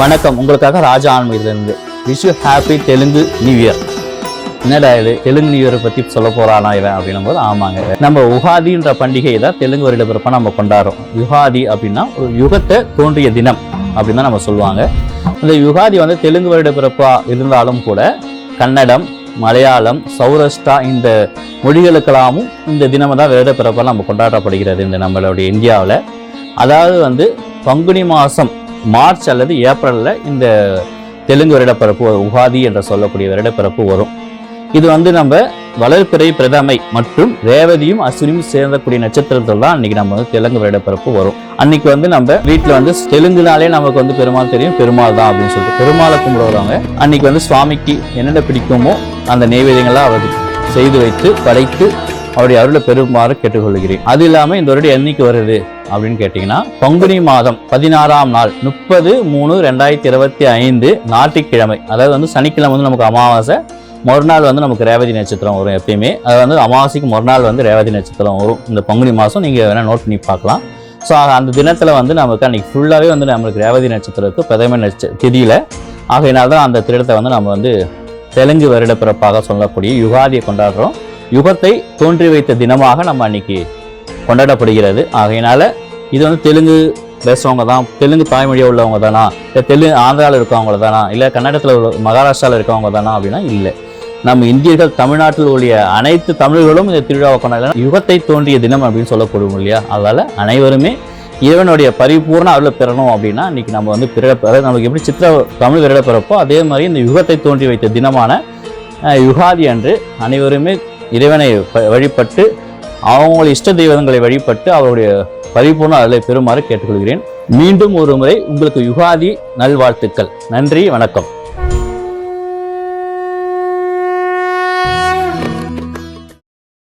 வணக்கம், உங்களுக்காக ராஜா ஆன்மீகத்திலிருந்து wish you happy Telugu new year. என்னடா இது தெலுங்கு நியூ இயரை பற்றி சொல்ல போறானா இவன் அப்படின்னும் போது, ஆமாங்க, நம்ம யுகாதின்ற பண்டிகை தான் தெலுங்கு வருட பிறப்பா நம்ம கொண்டாடுறோம். யுகாதி அப்படின்னா ஒரு யுகத்தை தோன்றிய தினம் அப்படின்னு தான் நம்ம சொல்லுவாங்க. இந்த யுகாதி வந்து தெலுங்கு வருட பிறப்பா இருந்தாலும் கூட கன்னடம், மலையாளம், சௌராஷ்டிரா இந்த மொழிகளுக்கெல்லாமும் இந்த தினம் தான் வருட பிறப்பால் நம்ம கொண்டாடப்படுகிறது இந்த நம்மளுடைய இந்தியாவில். அதாவது வந்து பங்குனி மாதம் மார்ச் அல்லது ஏப்ரலில் இந்த தெலுங்கு வருடப்பிறப்பு உகாதி என்று சொல்லக்கூடிய வருடப்பிறப்பு வரும். இது வந்து நம்ம வளர்பிறை பிரதமை மற்றும் ரேவதியும் அஸ்வினியும் சேர்ந்தக்கூடிய நட்சத்திரத்தில் தான் அன்னைக்கு நம்ம வந்து தெலுங்கு வருடப்பிறப்பு வரும். அன்னைக்கு வந்து நம்ம வீட்டில் வந்து தெலுங்குனாலே நமக்கு வந்து பெருமாள் தெரியும், பெருமாள் தான் அப்படின்னு சொல்லிட்டு பெருமாளை கும்பிடுறவங்க அன்னைக்கு வந்து சுவாமிக்கு என்னென்ன பிடிக்குமோ அந்த நெய்வேதியங்களாம் அவருக்கு செய்து வைத்து படைத்து அவருடைய அருளை பெறுமாறு கேட்டுக்கொள்கிறேன். அது இல்லாமல் இந்த வருடம் என்னைக்கு வருது அப்படின்னு கேட்டிங்கன்னா, பங்குனி மாதம் 16ஆம் நாள் 30/3/2025 ஞாயிற்றுக்கிழமை, அதாவது வந்து சனிக்கிழமை வந்து நமக்கு அமாவாசை, மறுநாள் வந்து நமக்கு ரேவதி நட்சத்திரம் வரும். எப்பயுமே அது வந்து அமாவாசைக்கு மறுநாள் வந்து ரேவதி நட்சத்திரம் வரும் இந்த பங்குனி மாதம். நீங்கள் வேணால் நோட் பண்ணி பார்க்கலாம். ஸோ அந்த தினத்தில் வந்து நமக்கு அன்றைக்கி ஃபுல்லாகவே வந்து நம்மளுக்கு ரேவதி நட்சத்திரத்துக்கு பிரதம திதியில் ஆகையினால தான் அந்த திருடத்தை வந்து நம்ம வந்து தெலுங்கு வருட பிறப்பாக சொல்லக்கூடிய யுகாதியை கொண்டாடுறோம். யுகத்தை தோன்றி வைத்த தினமாக நம்ம அன்னைக்கு கொண்டாடப்படுகிறது. ஆகையினால இது வந்து தெலுங்கு பேசுகிறவங்க தான், தெலுங்கு தாய்மொழியாக உள்ளவங்க தானா, இல்லை தெலுங்கு ஆந்திராவில் இருக்கவங்க தானா, இல்லை கன்னடத்தில் உள்ள மகாராஷ்டிராவில் இருக்கவங்க தானா அப்படின்னா இல்லை. நம்ம இந்தியர்கள் தமிழ்நாட்டில் உள்ள அனைத்து தமிழர்களும் இந்த திருவிழாவை கொண்டாடலாம். யுகத்தை தோன்றிய தினம் அப்படின்னு சொல்லப்படும் இல்லையா. அதனால் அனைவருமே இறைவனுடைய பரிபூர்ண அருளை பெறணும் அப்படின்னா இன்றைக்கி நம்ம வந்து நமக்கு எப்படி சித்திரை தமிழ் வருட பிறப்போ அதே மாதிரி இந்த யுகத்தை தோன்றி வைத்த தினமான யுகாதி அன்று அனைவருமே இறைவனை வழிபட்டு அவங்களுடைய இஷ்ட தெய்வங்களை வழிபட்டு அவருடைய பரிபூர்ண அருளை பெறுமாறு கேட்டுக்கொள்கிறேன். மீண்டும் ஒரு முறை உங்களுக்கு யுகாதி நல்வாழ்த்துக்கள். நன்றி, வணக்கம்.